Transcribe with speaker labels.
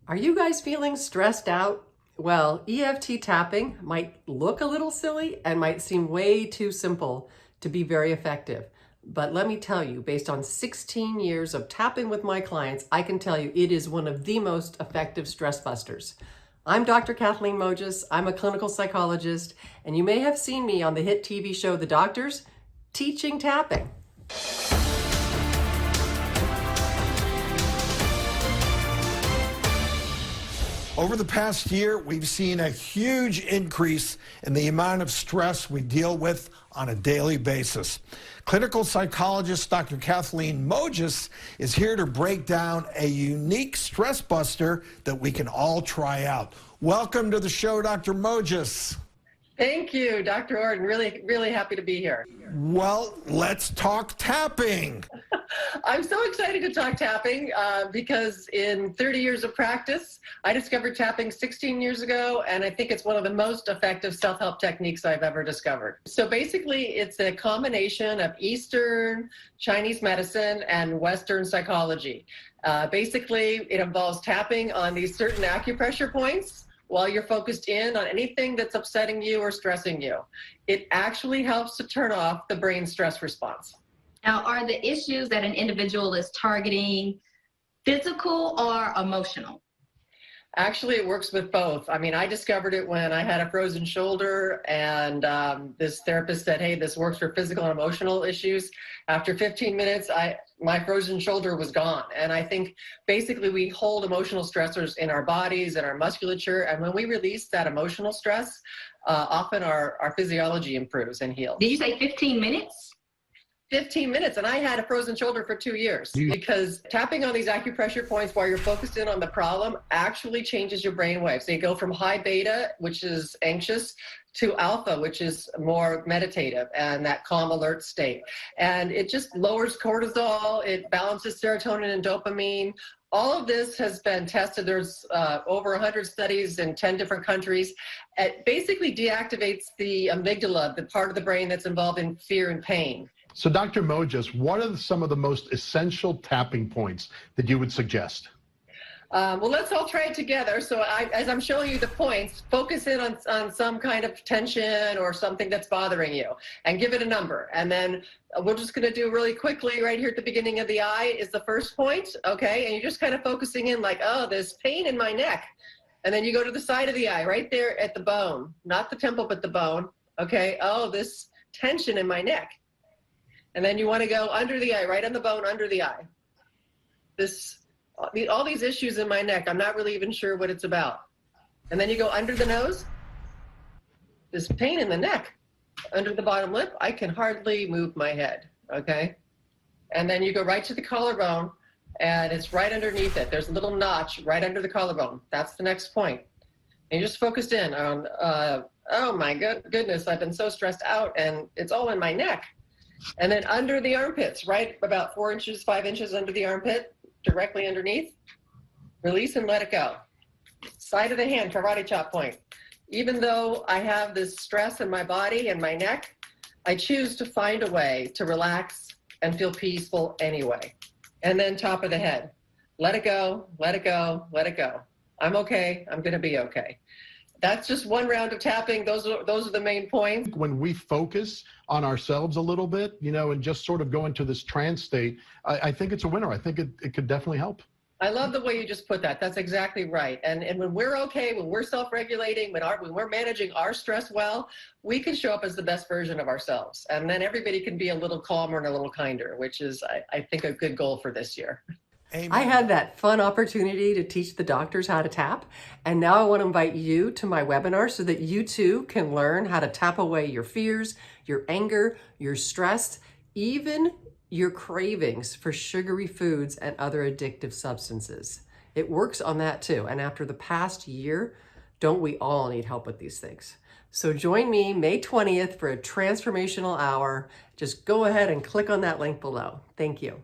Speaker 1: Are you guys feeling stressed out? Well, EFT tapping might look a little silly and might seem way too simple to be very effective. But let me tell you, based on 16 years of tapping with my clients, I can tell you it is one of the most effective stress busters. I'm Dr. Kathleen Mojas. I'm a clinical psychologist, and you may have seen me on the hit TV show The Doctors teaching tapping.
Speaker 2: Over the past year, we've seen a huge increase in the amount of stress we deal with on a daily basis. Clinical psychologist Dr. Kathleen Mojas is here to break down a unique stress buster that we can all try out. Welcome to the show, Dr. Mojas.
Speaker 1: Thank you, Dr. Orton. Really happy to be here.
Speaker 2: Well, let's talk tapping.
Speaker 1: I'm so excited to talk tapping because in 30 years of practice, I discovered tapping 16 years ago, and I think it's one of the most effective self-help techniques I've ever discovered. So basically, it's a combination of Eastern Chinese medicine and Western psychology. Basically, it involves tapping on these certain acupressure points while you're focused in on anything that's upsetting you or stressing you. It actually helps to turn off the brain stress response.
Speaker 3: Now, are the issues that an individual is targeting physical or emotional?
Speaker 1: Actually, it works with both. I mean, I discovered it when I had a frozen shoulder, and this therapist said, hey, this works for physical and emotional issues. After 15 minutes, my frozen shoulder was gone. And I think basically we hold emotional stressors in our bodies and our musculature. And when we release that emotional stress, often our physiology improves and heals.
Speaker 3: Did you say 15 minutes?
Speaker 1: 15 minutes, and I had a frozen shoulder for 2 years because tapping on these acupressure points while you're focused in on the problem actually changes your brain waves. They go from high beta, which is anxious, to alpha, which is more meditative and that calm alert state. And it just lowers cortisol, it balances serotonin and dopamine. All of this has been tested. There's over 100 studies in 10 different countries. It basically deactivates the amygdala, the part of the brain that's involved in fear and pain.
Speaker 4: So Dr. Mojas, what are some of the most essential tapping points that you would suggest?
Speaker 1: Well, let's all try it together. So as I'm showing you the points, focus in on some kind of tension or something that's bothering you and give it a number. And then we're just going to do really quickly right here at the beginning of the eye is the first point, okay? And you're just kind of focusing in like, oh, there's pain in my neck. And then you go to the side of the eye, right there at the bone, not the temple, but the bone, okay? Oh, this tension in my neck. And then you want to go under the eye, right on the bone, under the eye. All these issues in my neck, I'm not really even sure what it's about. And then you go under the nose. This pain in the neck, under the bottom lip, I can hardly move my head, okay? And then you go right to the collarbone, and it's right underneath it. There's a little notch right under the collarbone. That's the next point. And you just focused in on, oh my goodness, I've been so stressed out, and it's all in my neck. And then under the armpits, right about 4 inches, 5 inches under the armpit, directly underneath, release and let it go. Side of the hand, karate chop point. Even though I have this stress in my body and my neck, I choose to find a way to relax and feel peaceful anyway. And then top of the head, let it go, let it go, let it go. I'm okay, I'm gonna be okay. That's just one round of tapping. Those are the main points.
Speaker 4: When we focus on ourselves a little bit, and just sort of go into this trance state, I think it's a winner. I think it could definitely help.
Speaker 1: I love the way you just put that. That's exactly right. And when we're okay, when we're self-regulating, when we're managing our stress well, we can show up as the best version of ourselves. And then everybody can be a little calmer and a little kinder, which is, I think, a good goal for this year.
Speaker 2: Amen.
Speaker 1: I had that fun opportunity to teach the doctors how to tap, and now I want to invite you to my webinar so that you too can learn how to tap away your fears, your anger, your stress, even your cravings for sugary foods and other addictive substances. It works on that too, and after the past year, don't we all need help with these things? So join me May 20th for a transformational hour. Just go ahead and click on that link below. Thank you.